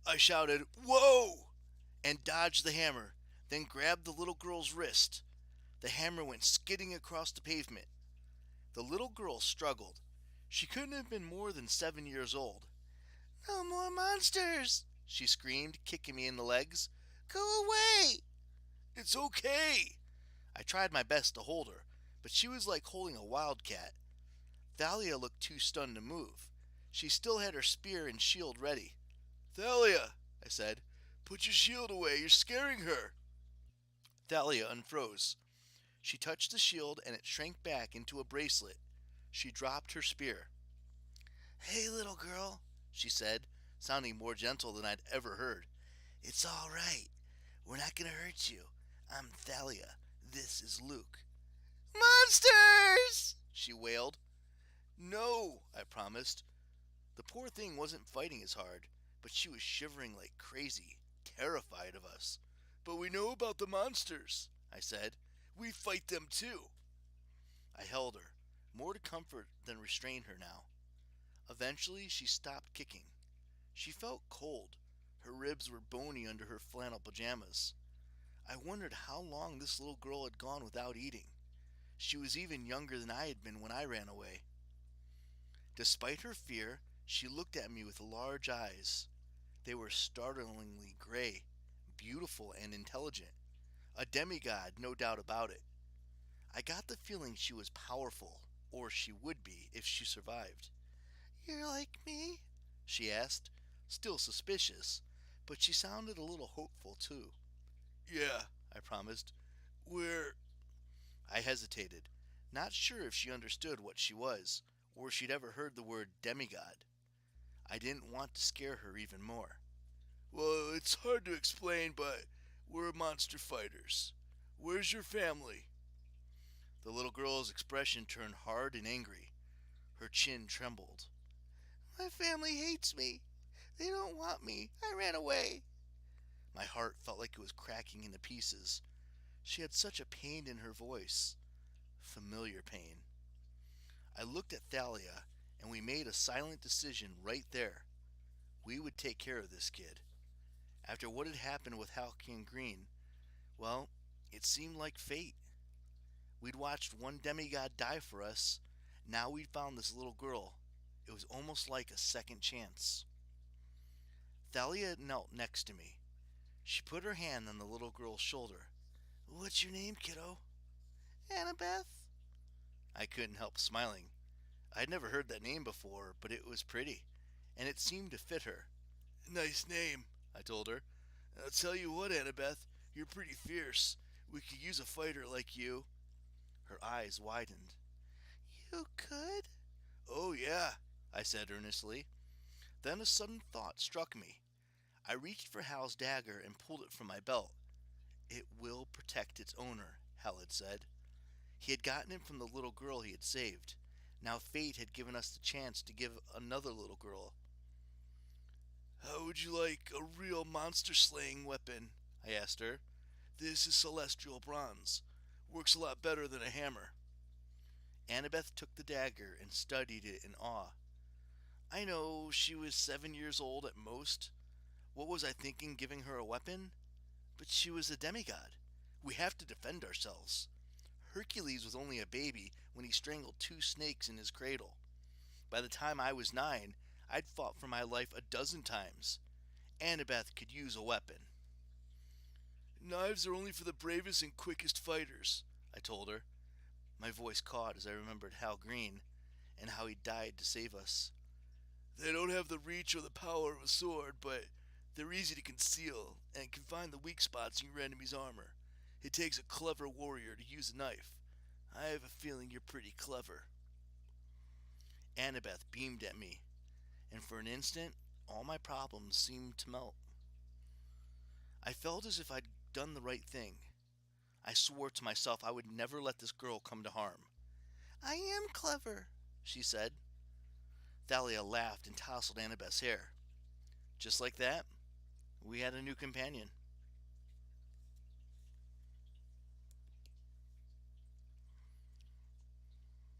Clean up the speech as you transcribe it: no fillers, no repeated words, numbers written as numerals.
I shouted, "Whoa!" and dodged the hammer, then grabbed the little girl's wrist. The hammer went skidding across the pavement. The little girl struggled. She couldn't have been more than 7 years old. "No more monsters!" she screamed, kicking me in the legs. "Go away!" "It's okay!" I tried my best to hold her, but she was like holding a wildcat. Thalia looked too stunned to move. She still had her spear and shield ready. "Thalia," I said, "put your shield away. You're scaring her." Thalia unfroze. She touched the shield and it shrank back into a bracelet. She dropped her spear. "Hey, little girl," she said, sounding more gentle than I'd ever heard. "It's all right. We're not going to hurt you. I'm Thalia. This is Luke." "Monsters!" she wailed. "No," I promised. The poor thing wasn't fighting as hard, but she was shivering like crazy, terrified of us. "But we know about the monsters," I said. "We fight them too." I held her, more to comfort than restrain her now. Eventually, she stopped kicking. She felt cold. Her ribs were bony under her flannel pajamas. I wondered how long this little girl had gone without eating. She was even younger than I had been when I ran away. Despite her fear, she looked at me with large eyes. They were startlingly gray, beautiful and intelligent. A demigod, no doubt about it. I got the feeling she was powerful, or she would be if she survived. "You're like me?" she asked, still suspicious, but she sounded a little hopeful too. "Yeah," I promised. "We're—" I hesitated, not sure if she understood what she was, or she'd ever heard the word demigod. I didn't want to scare her even more. "Well, it's hard to explain, but we're monster fighters. Where's your family?" The little girl's expression turned hard and angry. Her chin trembled. "My family hates me. They don't want me. I ran away." My heart felt like it was cracking into pieces. She had such a pain in her voice. Familiar pain. I looked at Thalia, and we made a silent decision right there. We would take care of this kid. After what had happened with Halcyon Green, well, it seemed like fate. We'd watched one demigod die for us. Now we'd found this little girl. It was almost like a second chance. Thalia knelt next to me. She put her hand on the little girl's shoulder. "What's your name, kiddo?" "Annabeth." I couldn't help smiling. I'd never heard that name before, but it was pretty, and it seemed to fit her. "Nice name," I told her. "I'll tell you what, Annabeth, you're pretty fierce. We could use a fighter like you." Her eyes widened. "You could?" "Oh, yeah," I said earnestly. Then a sudden thought struck me. I reached for Hal's dagger and pulled it from my belt. "It will protect its owner," Hal had said. He had gotten it from the little girl he had saved. Now fate had given us the chance to give another little girl. "How would you like a real monster-slaying weapon?" I asked her. "This is celestial bronze. Works a lot better than a hammer." Annabeth took the dagger and studied it in awe. I know she was 7 years old at most. What was I thinking giving her a weapon? But she was a demigod. We have to defend ourselves. Hercules was only a baby when he strangled 2 snakes in his cradle. By the time I was 9, I'd fought for my life a dozen times. Annabeth could use a weapon. "Knives are only for the bravest and quickest fighters," I told her. My voice caught as I remembered Hal Green and how he died to save us. "They don't have the reach or the power of a sword, but they're easy to conceal and can find the weak spots in your enemy's armor. It takes a clever warrior to use a knife. I have a feeling you're pretty clever." Annabeth beamed at me, and for an instant, all my problems seemed to melt. I felt as if I'd done the right thing. I swore to myself I would never let this girl come to harm. "I am clever," she said. Thalia laughed and tousled Annabeth's hair. Just like that, we had a new companion.